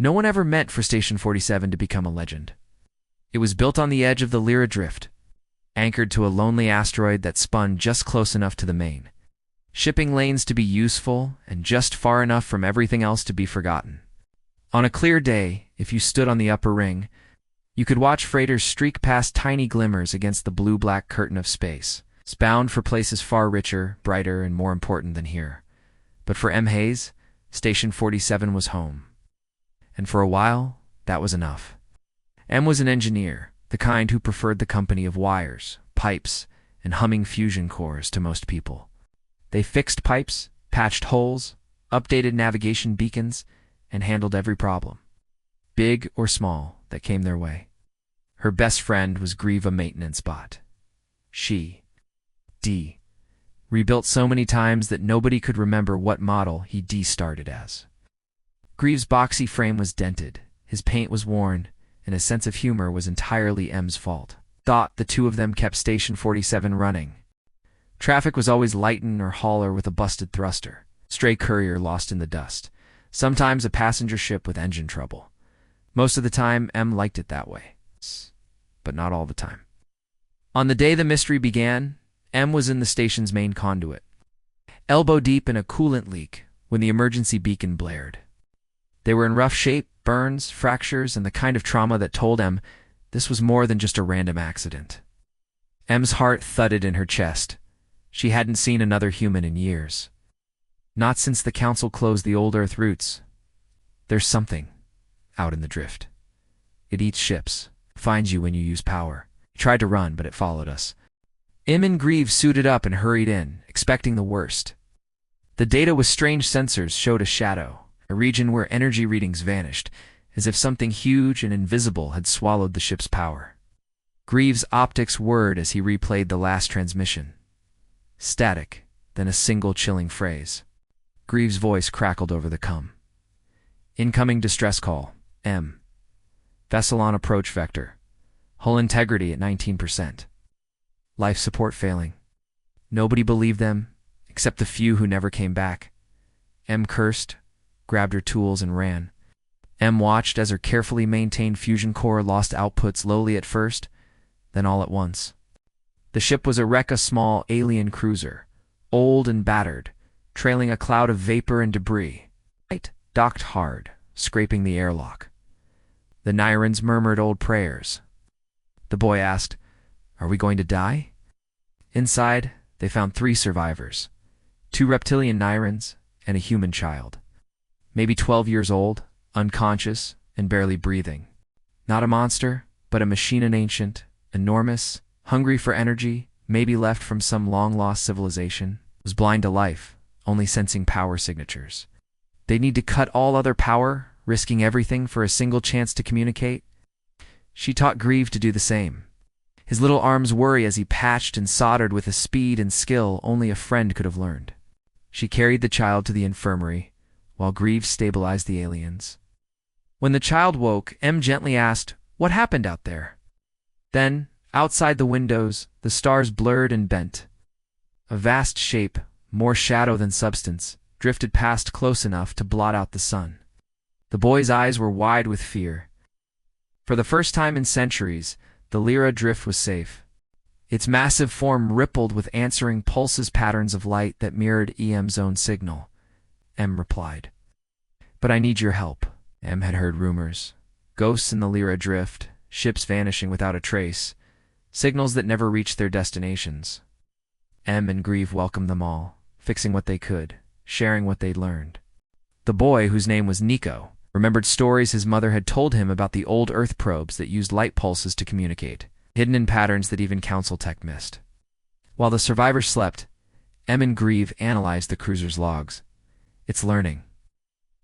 No one ever meant for Station 47 to become a legend. It was built on the edge of the Lyra Drift, anchored to a lonely asteroid that spun just close enough to the main. Shipping lanes to be useful and just far enough from everything else to be forgotten. On a clear day, if you stood on the upper ring, you could watch freighters streak past tiny glimmers against the blue-black curtain of space, bound for places far richer, brighter, and more important than here. But for M. Hayes, Station 47 was home. And for a while, that was enough. M was an engineer, the kind who preferred the company of wires, pipes, and humming fusion cores to most people. They fixed pipes, patched holes, updated navigation beacons, and handled every problem, big or small, that came their way. Her best friend was Greeve, a maintenance bot. She, D, rebuilt so many times that nobody could remember what model he D-started as. Greave's boxy frame was dented, his paint was worn, and his sense of humor was entirely M's fault. The two of them kept Station 47 running. Traffic was always lighten or hauler with a busted thruster, stray courier lost in the dust, sometimes a passenger ship with engine trouble. Most of the time, M liked it that way, but not all the time. On the day the mystery began, M was in the station's main conduit, elbow deep in a coolant leak when the emergency beacon blared. They were in rough shape, burns, fractures, and the kind of trauma that told M this was more than just a random accident. M's heart thudded in her chest. She hadn't seen another human in years. Not since the Council closed the old Earth routes. There's something out in the drift. It eats ships, finds you when you use power. It tried to run, but it followed us. M and Greave suited up and hurried in, expecting the worst. The data with strange sensors showed a shadow, a region where energy readings vanished, as if something huge and invisible had swallowed the ship's power. Greave's optics whirred as he replayed the last transmission. Static, then a single chilling phrase. Greave's voice crackled over the comm. Incoming distress call, M. Vessel on approach vector. Hull integrity at 19%. Life support failing. Nobody believed them, except the few who never came back. M cursed, grabbed her tools and ran. M watched as her carefully maintained fusion core lost output slowly at first, then all at once. The ship was a wreck, a small alien cruiser, old and battered, trailing a cloud of vapor and debris. It docked hard, scraping the airlock. The Nyrans murmured old prayers. The boy asked, "Are we going to die?" Inside, they found 3 survivors, 2 reptilian Nyrans and a human child. Maybe 12 years old, unconscious, and barely breathing. Not a monster, but a machine, an ancient, enormous, hungry for energy, maybe left from some long-lost civilization, was blind to life, only sensing power signatures. They'd need to cut all other power, risking everything for a single chance to communicate. She taught Greeve to do the same. His little arms worry as he patched and soldered with a speed and skill only a friend could have learned. She carried the child to the infirmary, while Greave stabilized the aliens. When the child woke, M gently asked, "What happened out there?" Then, outside the windows, the stars blurred and bent. A vast shape, more shadow than substance, drifted past close enough to blot out the sun. The boy's eyes were wide with fear. For the first time in centuries, the Lyra Drift was safe. Its massive form rippled with answering pulses, patterns of light that mirrored EM's own signal. M replied. "But I need your help." M had heard rumors. Ghosts in the Lyra Drift, ships vanishing without a trace, signals that never reached their destinations. M and Greave welcomed them all, fixing what they could, sharing what they'd learned. The boy, whose name was Nico, remembered stories his mother had told him about the old Earth probes that used light pulses to communicate, hidden in patterns that even Council tech missed. While the survivors slept, M and Greave analyzed the cruiser's logs. It's learning.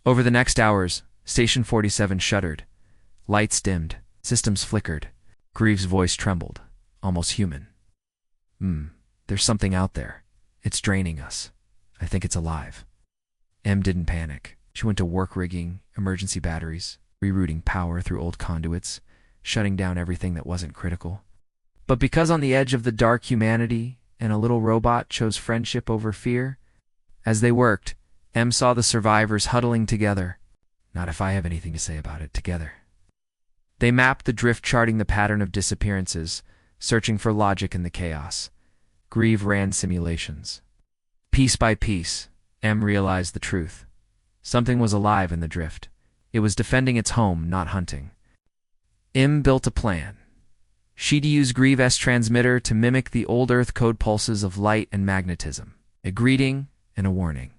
Over the next hours, Station 47 shuddered. Lights dimmed, systems flickered. Greave's voice trembled, almost human. There's something out there. It's draining us. I think it's alive." M didn't panic. She went to work rigging emergency batteries, rerouting power through old conduits, shutting down everything that wasn't critical. But because on the edge of the dark humanity and a little robot chose friendship over fear, as they worked, M saw the survivors huddling together, Not if I have anything to say about it together. They mapped the drift, charting the pattern of disappearances, searching for logic in the chaos. Greeve ran simulations. Piece by piece, M realized the truth. Something was alive in the drift. It was defending its home, not hunting. M built a plan. She'd use Grieve's transmitter to mimic the old Earth code pulses of light and magnetism, a greeting and a warning.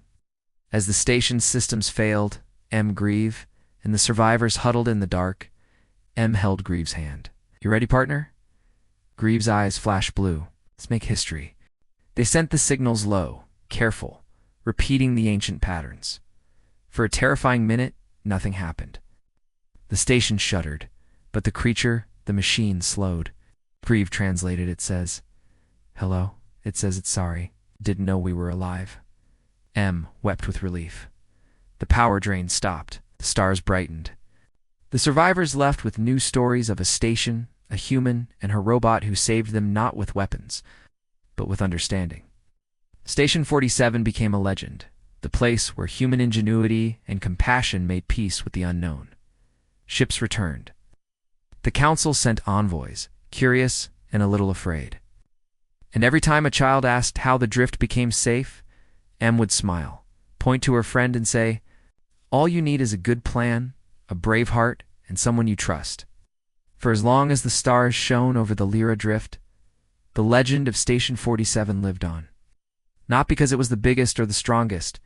As the station's systems failed, M. Greeve and the survivors huddled in the dark. M held Grieve's hand. "You ready, partner?" Grieve's eyes flashed blue. "Let's make history." They sent the signals low, careful, repeating the ancient patterns. For a terrifying minute, nothing happened. The station shuddered, but the creature, the machine, slowed. Greeve translated. "It says, 'Hello.' It says it's sorry. Didn't know we were alive." M wept with relief. The power drain stopped. The stars brightened. The survivors left with new stories of a station, a human, and her robot who saved them not with weapons, but with understanding. Station 47 became a legend, the place where human ingenuity and compassion made peace with the unknown. Ships returned. The council sent envoys, curious and a little afraid. And every time a child asked how the drift became safe, M would smile, point to her friend and say, "All you need is a good plan, a brave heart, and someone you trust." For as long as the stars shone over the Lyra drift, the legend of Station 47 lived on. Not because it was the biggest or the strongest,